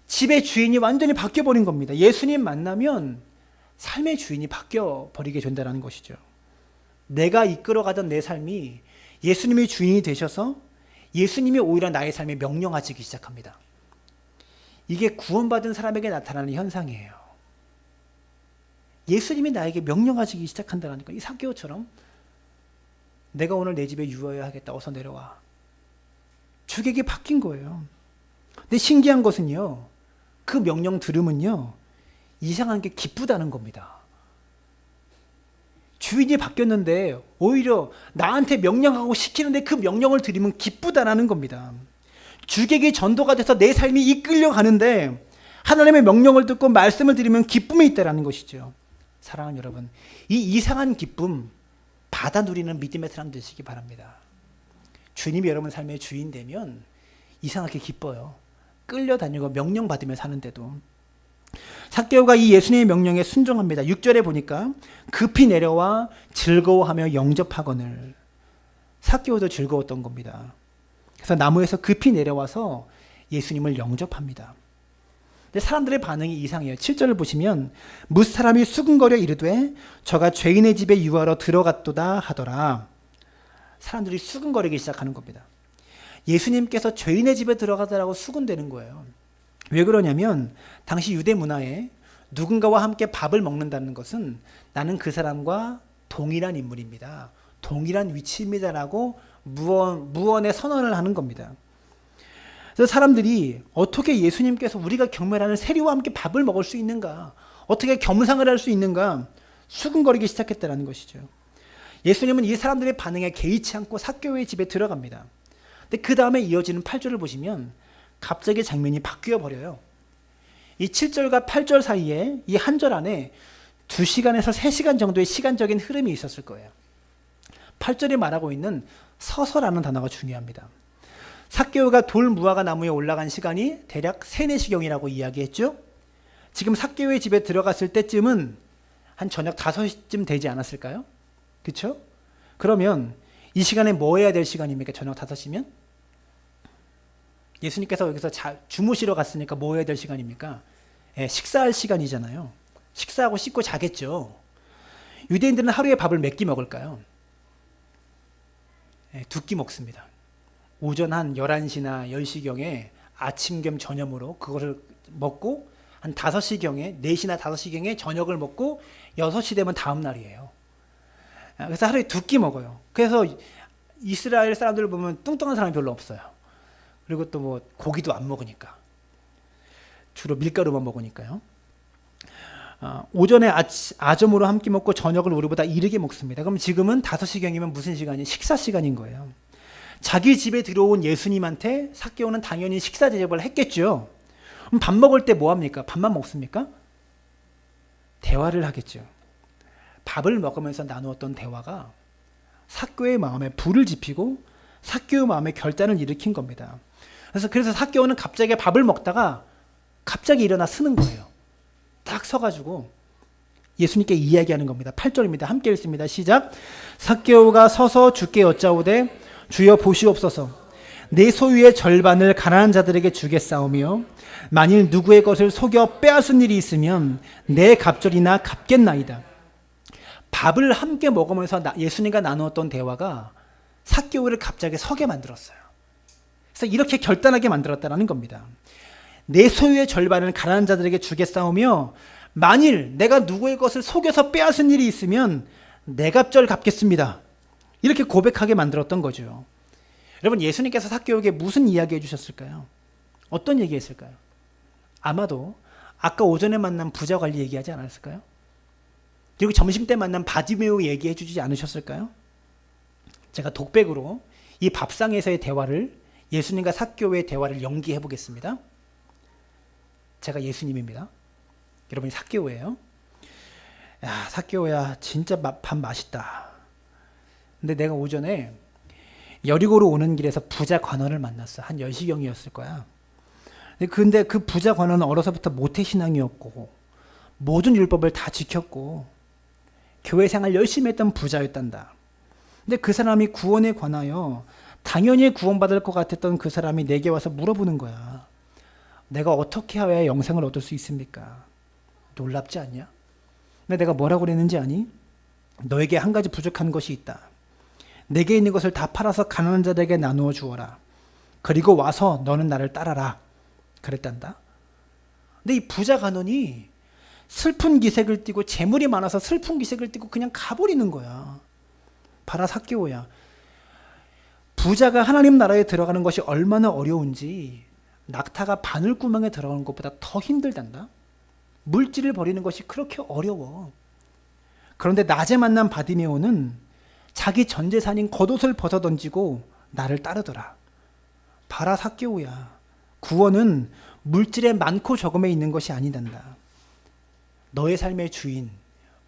집의 주인이 완전히 바뀌어버린 겁니다. 예수님 만나면 삶의 주인이 바뀌어버리게 된다는 것이죠. 내가 이끌어가던 내 삶이 예수님의 주인이 되셔서 예수님이 오히려 나의 삶에 명령하시기 시작합니다. 이게 구원받은 사람에게 나타나는 현상이에요. 예수님이 나에게 명령하시기 시작한다니까. 이 삭개오처럼 내가 오늘 내 집에 유하여야 하겠다. 어서 내려와. 주객이 바뀐 거예요. 근데 신기한 것은요, 그 명령 들으면요, 이상한 게 기쁘다는 겁니다. 주인이 바뀌었는데 오히려 나한테 명령하고 시키는데 그 명령을 들으면 기쁘다는 겁니다. 주객이 전도가 돼서 내 삶이 이끌려 가는데 하나님의 명령을 듣고 말씀을 들으면 기쁨이 있다는 것이죠. 사랑하는 여러분, 이 이상한 기쁨 받아 누리는 믿음의 사람 되시기 바랍니다. 주님이 여러분 삶의 주인 되면 이상하게 기뻐요. 끌려다니고 명령받으며 사는데도. 삭개오가 이 예수님의 명령에 순종합니다. 6절에 보니까 급히 내려와 즐거워하며 영접하거늘. 삭개오도 즐거웠던 겁니다. 그래서 나무에서 급히 내려와서 예수님을 영접합니다. 근데 사람들의 반응이 이상해요. 7절을 보시면 뭇 사람이 수근거려 이르되 저가 죄인의 집에 유하러 들어갔도다 하더라. 사람들이 수근거리기 시작하는 겁니다. 예수님께서 죄인의 집에 들어가더라고 수군대는 거예요. 왜 그러냐면 당시 유대 문화에 누군가와 함께 밥을 먹는다는 것은 나는 그 사람과 동일한 인물입니다. 동일한 위치입니다라고 무언의 선언을 하는 겁니다. 그래서 사람들이 어떻게 예수님께서 우리가 경멸하는 세리와 함께 밥을 먹을 수 있는가? 어떻게 겸상을 할 수 있는가? 수군거리기 시작했다는 것이죠. 예수님은 이 사람들의 반응에 개의치 않고 삭개오의 집에 들어갑니다. 근데 그 다음에 이어지는 8절을 보시면 갑자기 장면이 바뀌어 버려요. 이 7절과 8절 사이에 이 한 절 안에 2시간에서 3시간 정도의 시간적인 흐름이 있었을 거예요. 8절에 말하고 있는 서서라는 단어가 중요합니다. 삭개오가 돌 무화과 나무에 올라간 시간이 대략 3, 4시경이라고 이야기했죠. 지금 삭개오의 집에 들어갔을 때쯤은 한 저녁 5시쯤 되지 않았을까요? 그렇죠? 그러면 이 시간에 뭐 해야 될 시간입니까? 저녁 5시면? 예수님께서 여기서 주무시러 갔으니까 뭐 해야 될 시간입니까? 식사할 시간이잖아요. 식사하고 씻고 자겠죠. 유대인들은 하루에 밥을 몇 끼 먹을까요? 2끼 먹습니다. 오전 한 11시나 10시경에 아침 겸 저녁으로 그것을 먹고 한 5시경에 4시나 5시경에 저녁을 먹고 6시 되면 다음 날이에요. 그래서 하루에 2끼 먹어요. 그래서 이스라엘 사람들을 보면 뚱뚱한 사람이 별로 없어요. 그리고 또 뭐 고기도 안 먹으니까. 주로 밀가루만 먹으니까요. 오전에 아점으로 한 끼 먹고 저녁을 우리보다 이르게 먹습니다. 그럼 지금은 5시경이면 무슨 시간이에요? 식사 시간인 거예요. 자기 집에 들어온 예수님한테 삭개오는 당연히 식사 대접을 했겠죠. 그럼 밥 먹을 때 뭐 합니까? 밥만 먹습니까? 대화를 하겠죠. 밥을 먹으면서 나누었던 대화가 삭개오의 마음에 불을 지피고 삭개오의 마음에 결단을 일으킨 겁니다. 그래서 삭개오는 갑자기 밥을 먹다가 갑자기 일어나 쓰는 거예요. 딱 서가지고 예수님께 이야기하는 겁니다. 8절입니다. 함께 읽습니다. 시작. 삭개오가 서서 주께 여짜오되 주여 보시옵소서. 내 소유의 절반을 가난한 자들에게 주겠사오며 만일 누구의 것을 속여 빼앗은 일이 있으면 내 갑절이나 갚겠나이다. 밥을 함께 먹으면서 예수님과 나누었던 대화가 삭개오를 갑자기 서게 만들었어요. 그래서 이렇게 결단하게 만들었다는 겁니다. 내 소유의 절반을 가난한 자들에게 주겠사오며 만일 내가 누구의 것을 속여서 빼앗은 일이 있으면 내 갑절 갚겠습니다. 이렇게 고백하게 만들었던 거죠. 여러분, 예수님께서 삭개오에게 무슨 이야기 해주셨을까요? 어떤 얘기 했을까요? 아마도 아까 오전에 만난 부자 관리 얘기하지 않았을까요? 그리고 점심때 만난 바디메오 얘기해 주지 않으셨을까요? 제가 독백으로 이 밥상에서의 대화를, 예수님과 삭개오의 대화를 연기해 보겠습니다. 제가 예수님입니다. 여러분이 삭개오예요. 야, 삭개오야, 진짜 밥 맛있다. 근데 내가 오전에 여리고로 오는 길에서 부자 관원을 만났어. 한 10시경이었을 거야. 근데 그 부자 관원은 어려서부터 모태신앙이었고 모든 율법을 다 지켰고 교회 생활 열심히 했던 부자였단다. 근데 그 사람이 구원에 관하여 당연히 구원받을 것 같았던 그 사람이 내게 와서 물어보는 거야. 내가 어떻게 해야 영생을 얻을 수 있습니까? 놀랍지 않냐? 근데 내가 뭐라고 그랬는지 아니? 너에게 한 가지 부족한 것이 있다. 내게 있는 것을 다 팔아서 가난한 자들에게 나누어 주어라. 그리고 와서 너는 나를 따라라. 그랬단다. 근데 이 부자 관원이 슬픈 기색을 띠고 재물이 많아서 슬픈 기색을 띠고 그냥 가버리는 거야. 봐라 삭개오야. 부자가 하나님 나라에 들어가는 것이 얼마나 어려운지 낙타가 바늘구멍에 들어가는 것보다 더 힘들단다. 물질을 버리는 것이 그렇게 어려워. 그런데 낮에 만난 바디메오는 자기 전 재산인 겉옷을 벗어 던지고 나를 따르더라. 봐라 삭개오야. 구원은 물질의 많고 적음에 있는 것이 아니단다. 너의 삶의 주인,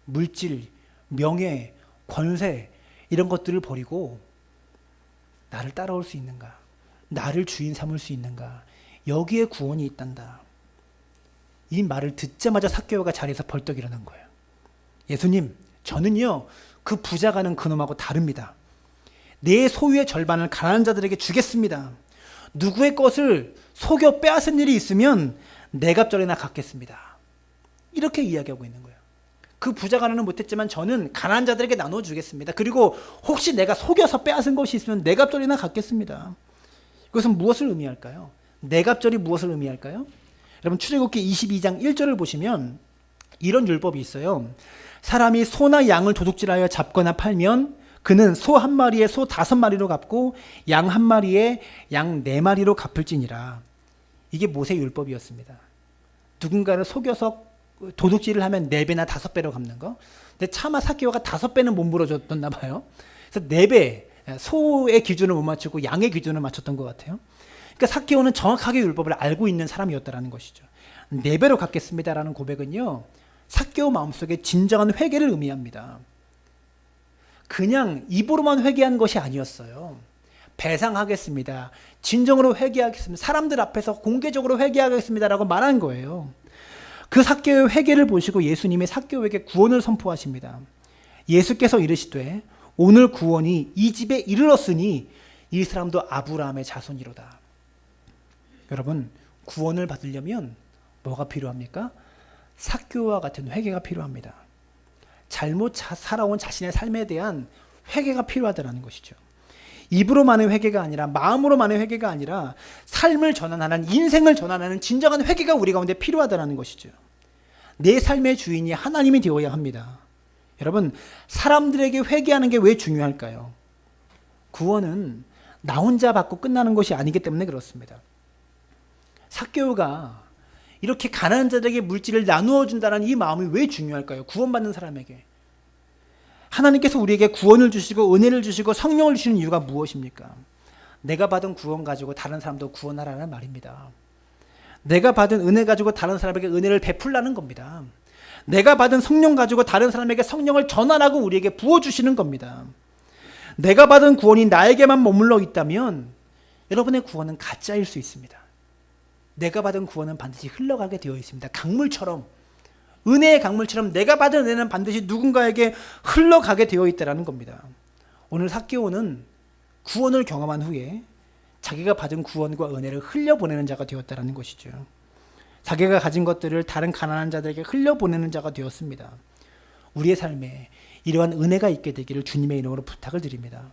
물질, 명예, 권세 이런 것들을 버리고 나를 따라올 수 있는가? 나를 주인 삼을 수 있는가? 여기에 구원이 있단다. 이 말을 듣자마자 삭개오가 자리에서 벌떡 일어난 거예요. 예수님, 저는요 그 부자가는 그놈하고 다릅니다. 내 소유의 절반을 가난한 자들에게 주겠습니다. 누구의 것을 속여 빼앗은 일이 있으면 내 갑절에나 갚겠습니다. 이렇게 이야기하고 있는 거예요. 그 부자가는 못했지만 저는 가난한 자들에게 나눠주겠습니다. 그리고 혹시 내가 속여서 빼앗은 것이 있으면 내 갑절이나 갚겠습니다. 이것은 무엇을 의미할까요? 내 갑절이 무엇을 의미할까요? 여러분 출애굽기 22장 1절을 보시면 이런 율법이 있어요. 사람이 소나 양을 도둑질하여 잡거나 팔면 그는 소 한 마리에 소 5마리로 갚고 양 한 마리에 양 4마리로 갚을지니라. 이게 모세 율법이었습니다. 누군가를 속여서 도둑질을 하면 4배나 5배로 갚는 거. 근데 차마 삭개오가 5배는 못 물어줬나 봐요. 그래서 4배, 소의 기준을 못 맞추고 양의 기준을 맞췄던 것 같아요. 그러니까 삭개오는 정확하게 율법을 알고 있는 사람이었다는 것이죠. 4배로 갚겠습니다라는 고백은요, 삭개오 마음속에 진정한 회개를 의미합니다. 그냥 입으로만 회개한 것이 아니었어요. 배상하겠습니다. 진정으로 회개하겠습니다. 사람들 앞에서 공개적으로 회개하겠습니다라고 말한 거예요. 그 삭개오의 회개를 보시고 예수님이 삭개오에게 구원을 선포하십니다. 예수께서 이르시되 오늘 구원이 이 집에 이르렀으니 이 사람도 아브라함의 자손이로다. 여러분, 구원을 받으려면 뭐가 필요합니까? 삭개오와 같은 회개가 필요합니다. 잘못 살아온 자신의 삶에 대한 회개가 필요하다는 것이죠. 입으로만의 회개가 아니라 마음으로만의 회개가 아니라 삶을 전환하는, 인생을 전환하는 진정한 회개가 우리 가운데 필요하다는 것이죠. 내 삶의 주인이 하나님이 되어야 합니다. 여러분, 사람들에게 회개하는 게 왜 중요할까요? 구원은 나 혼자 받고 끝나는 것이 아니기 때문에 그렇습니다. 삭개오가 이렇게 가난한 자들에게 물질을 나누어 준다는 이 마음이 왜 중요할까요? 구원받는 사람에게. 하나님께서 우리에게 구원을 주시고 은혜를 주시고 성령을 주시는 이유가 무엇입니까? 내가 받은 구원 가지고 다른 사람도 구원하라는 말입니다. 내가 받은 은혜 가지고 다른 사람에게 은혜를 베풀라는 겁니다. 내가 받은 성령 가지고 다른 사람에게 성령을 전환하고 우리에게 부어주시는 겁니다. 내가 받은 구원이 나에게만 머물러 있다면 여러분의 구원은 가짜일 수 있습니다. 내가 받은 구원은 반드시 흘러가게 되어 있습니다. 강물처럼, 은혜의 강물처럼 내가 받은 은혜는 반드시 누군가에게 흘러가게 되어 있다는 겁니다. 오늘 삭개오는 구원을 경험한 후에 자기가 받은 구원과 은혜를 흘려보내는 자가 되었다는 것이죠. 자기가 가진 것들을 다른 가난한 자들에게 흘려보내는 자가 되었습니다. 우리의 삶에 이러한 은혜가 있게 되기를 주님의 이름으로 부탁을 드립니다.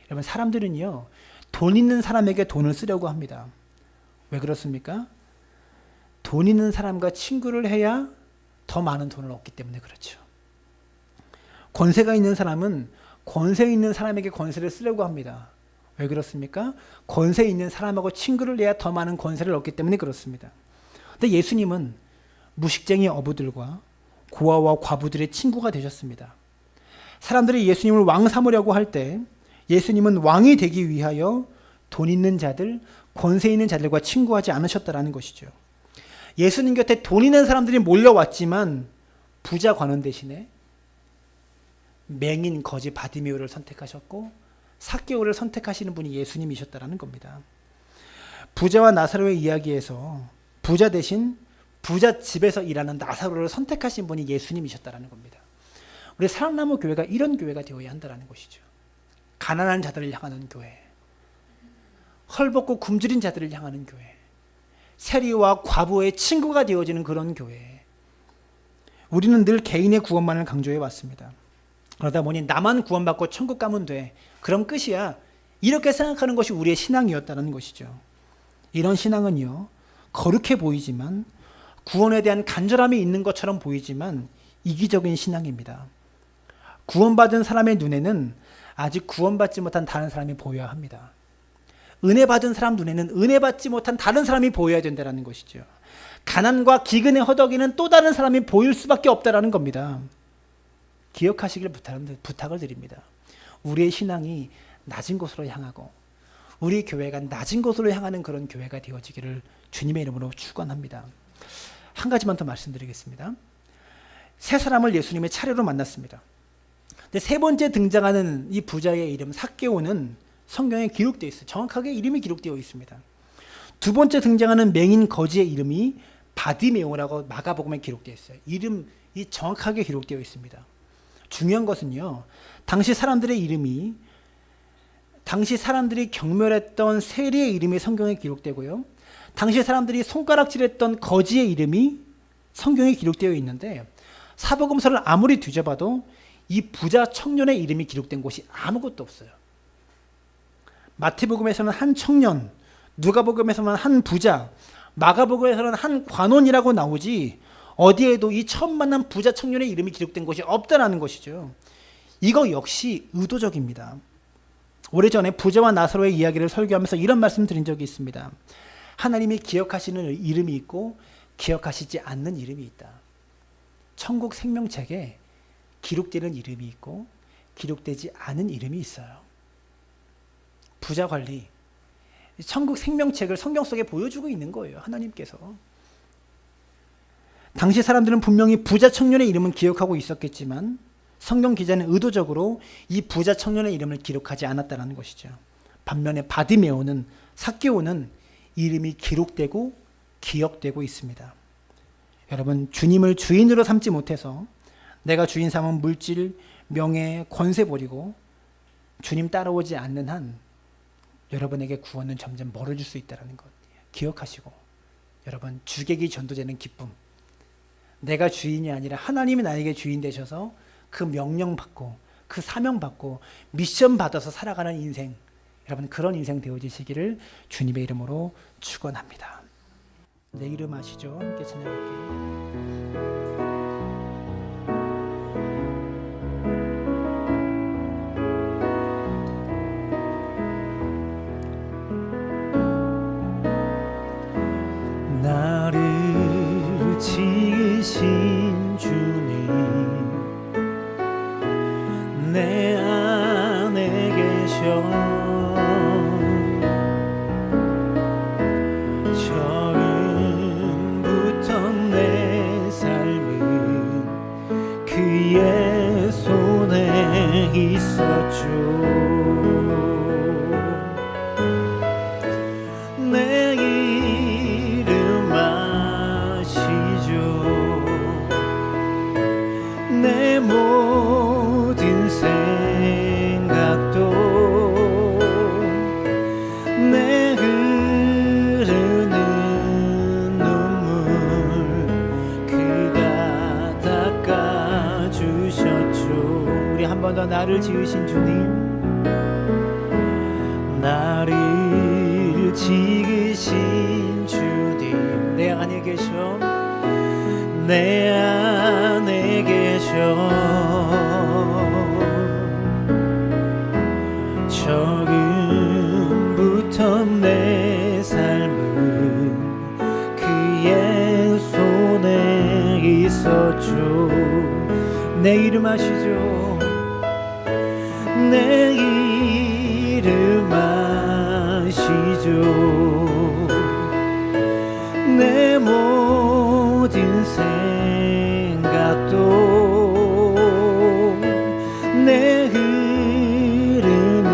여러분, 사람들은요, 돈 있는 사람에게 돈을 쓰려고 합니다. 왜 그렇습니까? 돈 있는 사람과 친구를 해야 더 많은 돈을 얻기 때문에 그렇죠. 권세가 있는 사람은 권세 있는 사람에게 권세를 쓰려고 합니다. 왜 그렇습니까? 권세 있는 사람하고 친구를 해야 더 많은 권세를 얻기 때문에 그렇습니다. 근데 예수님은 무식쟁이 어부들과 고아와 과부들의 친구가 되셨습니다. 사람들이 예수님을 왕 삼으려고 할 때 예수님은 왕이 되기 위하여 돈 있는 자들, 권세 있는 자들과 친구하지 않으셨다라는 것이죠. 예수님 곁에 돈 있는 사람들이 몰려왔지만 부자 관원 대신에 맹인 거지 바디메오를 선택하셨고 삭개오를 선택하시는 분이 예수님이셨다라는 겁니다. 부자와 나사로의 이야기에서 부자 대신 부자 집에서 일하는 나사로를 선택하신 분이 예수님이셨다라는 겁니다. 우리 사랑나무 교회가 이런 교회가 되어야 한다는 것이죠. 가난한 자들을 향하는 교회, 헐벗고 굶주린 자들을 향하는 교회, 세리와 과부의 친구가 되어지는 그런 교회. 우리는 늘 개인의 구원만을 강조해 왔습니다. 그러다 보니 나만 구원받고 천국 가면 돼, 그럼 끝이야, 이렇게 생각하는 것이 우리의 신앙이었다는 것이죠. 이런 신앙은요, 거룩해 보이지만, 구원에 대한 간절함이 있는 것처럼 보이지만 이기적인 신앙입니다. 구원받은 사람의 눈에는 아직 구원받지 못한 다른 사람이 보여야 합니다. 은혜 받은 사람 눈에는 은혜 받지 못한 다른 사람이 보여야 된다는 것이죠. 가난과 기근에 허덕이는 또 다른 사람이 보일 수밖에 없다는 겁니다. 기억하시길 부탁을 드립니다. 우리의 신앙이 낮은 곳으로 향하고 우리 교회가 낮은 곳으로 향하는 그런 교회가 되어지기를 주님의 이름으로 축원합니다. 한 가지만 더 말씀드리겠습니다. 세 사람을 예수님의 차례로 만났습니다. 근데 세 번째 등장하는 이 부자의 이름 삭개오는 성경에 기록되어 있어요. 정확하게 이름이 기록되어 있습니다. 두 번째 등장하는 맹인 거지의 이름이 바디메오라고 마가복음에 기록되어 있어요. 이름이 정확하게 기록되어 있습니다. 중요한 것은요, 당시 사람들이 경멸했던 세리의 이름이 성경에 기록되고요, 당시 사람들이 손가락질했던 거지의 이름이 성경에 기록되어 있는데, 사복음서를 아무리 뒤져봐도 이 부자 청년의 이름이 기록된 곳이 아무것도 없어요. 마태복음에서는 한 청년, 누가복음에서는 한 부자, 마가복음에서는 한 관원이라고 나오지 어디에도 이 처음 만난 부자 청년의 이름이 기록된 곳이 없다라는 것이죠. 이거 역시 의도적입니다. 오래전에 부자와 나사로의 이야기를 설교하면서 이런 말씀 드린 적이 있습니다. 하나님이 기억하시는 이름이 있고 기억하시지 않는 이름이 있다. 천국 생명책에 기록되는 이름이 있고 기록되지 않은 이름이 있어요. 부자 관리, 천국 생명책을 성경 속에 보여주고 있는 거예요. 하나님께서. 당시 사람들은 분명히 부자 청년의 이름은 기억하고 있었겠지만 성경 기자는 의도적으로 이 부자 청년의 이름을 기록하지 않았다는 것이죠. 반면에 바디메오는, 삭개오는 이름이 기록되고 기억되고 있습니다. 여러분, 주님을 주인으로 삼지 못해서 내가 주인 삼은 물질, 명예, 권세 버리고 주님 따라오지 않는 한 여러분에게 구원은 점점 멀어질 수 있다는 것 기억하시고, 여러분, 주객이 전도되는 기쁨, 내가 주인이 아니라 하나님이 나에게 주인 되셔서 그 명령 받고 그 사명 받고 미션 받아서 살아가는 인생, 여러분 그런 인생 되어지시기를 주님의 이름으로 축원합니다. 내 이름 아시죠? 함께 찬양할게요. 나를 지으신 주님, 내 안에 계셔 처음부터 내 삶은 그의 손에 있었죠. 내 이름 아시죠. 내 모든 생각도 내 흐르는 눈물 그가 닦아주셨죠. 우리 한 번 더 나를 지으신 주님, 나를 지으신 주님, 내 안에 계셔, 내 안에 계셔 처음부터 내 삶은 그의 손에 있었죠. 내 이름 아시죠? 내 이름 아시죠. 내 모든 생각도 내 흐르는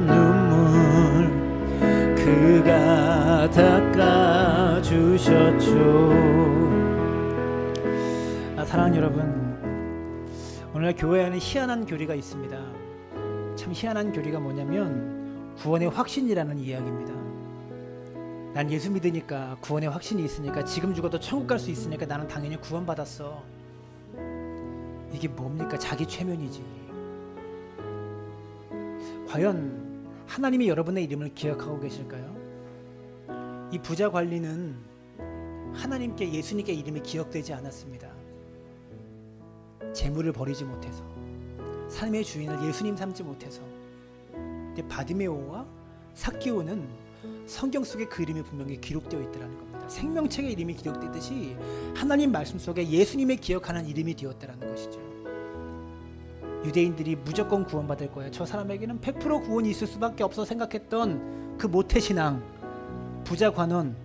눈물 그가 닦아주셨죠. 사랑하는 여러분, 오늘 교회 안에 희한한 교리가 있습니다. 참 희한한 교리가 뭐냐면 구원의 확신이라는 이야기입니다. 난 예수 믿으니까 구원의 확신이 있으니까 지금 죽어도 천국 갈 수 있으니까 나는 당연히 구원받았어. 이게 뭡니까? 자기 최면이지. 과연 하나님이 여러분의 이름을 기억하고 계실까요? 이 부자 관리는 하나님께, 예수님께 이름이 기억되지 않았습니다. 재물을 버리지 못해서, 삶의 주인을 예수님 삼지 못해서. 근데 바디메오와 삭개오는 성경 속에 그 이름이 분명히 기록되어 있다는 겁니다. 생명책에 이름이 기록되듯이 하나님 말씀 속에 예수님의 기억하는 이름이 되었다는 것이죠. 유대인들이 무조건 구원받을 거야, 저 사람에게는 100% 구원이 있을 수밖에 없어 생각했던 그 모태신앙, 부자 관원,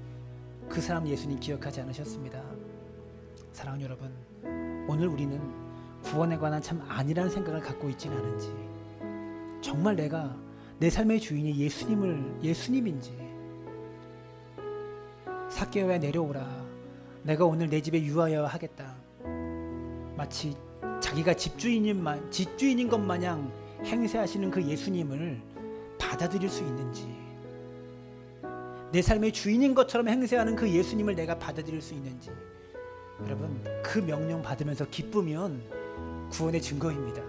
그 사람 예수님 기억하지 않으셨습니다. 사랑하는 여러분, 오늘 우리는 구원에 관한 참 아니라는 생각을 갖고 있지는 않은지, 정말 내가 내 삶의 주인이 예수님인지, 삭개오야 내려오라, 내가 오늘 내 집에 유하여 하겠다. 마치 자기가 집주인인 것 마냥 행세하시는 그 예수님을 받아들일 수 있는지, 내 삶의 주인인 것처럼 행세하는 그 예수님을 내가 받아들일 수 있는지, 여러분 그 명령 받으면서 기쁘면 구원의 증거입니다.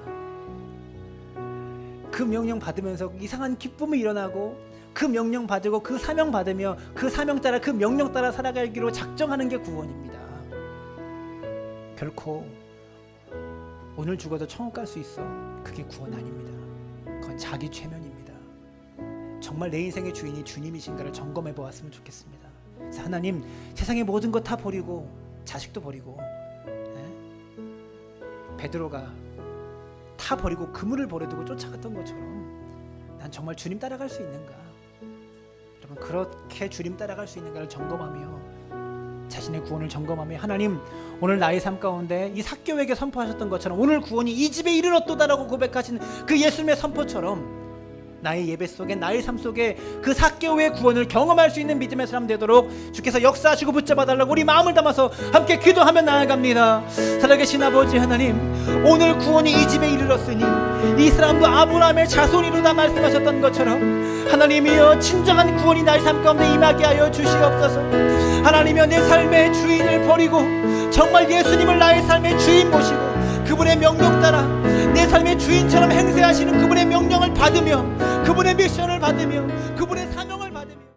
그 명령 받으면서 이상한 기쁨이 일어나고, 그 명령 받고 그 사명 받으며 그 사명 따라 그 명령 따라 살아가기로 작정하는 게 구원입니다. 결코 오늘 죽어도 천국 갈 수 있어, 그게 구원 아닙니다. 그건 자기 최면입니다. 정말 내 인생의 주인이 주님이신가를 점검해 보았으면 좋겠습니다. 그래서 하나님, 세상의 모든 것 다 버리고 자식도 버리고, 베드로가 다 버리고 그물을 버려두고 쫓아갔던 것처럼 난 정말 주님 따라갈 수 있는가? 여러분 그렇게 주님 따라갈 수 있는가를 점검하며, 자신의 구원을 점검하며, 하나님 오늘 나의 삶 가운데 이 삭개오에게 선포하셨던 것처럼 오늘 구원이 이 집에 이르렀도다라고 고백하신 그 예수님의 선포처럼 나의 예배 속에, 나의 삶 속에 그 삭개오의 구원을 경험할 수 있는 믿음의 사람 되도록 주께서 역사하시고 붙잡아 달라고 우리 마음을 담아서 함께 기도하며 나아갑니다. 살아계신 아버지 하나님, 오늘 구원이 이 집에 이르렀으니 이 사람도 아브라함의 자손이로다 말씀하셨던 것처럼 하나님이여, 진정한 구원이 나의 삶 가운데 임하게 하여 주시옵소서. 하나님이여, 내 삶의 주인을 버리고 정말 예수님을 나의 삶의 주인 모시고 그분의 명령 따라 내 삶의 주인처럼 행세하시는 그분의 명령을 받으며, 그분의 미션을 받으며, 그분의 사명을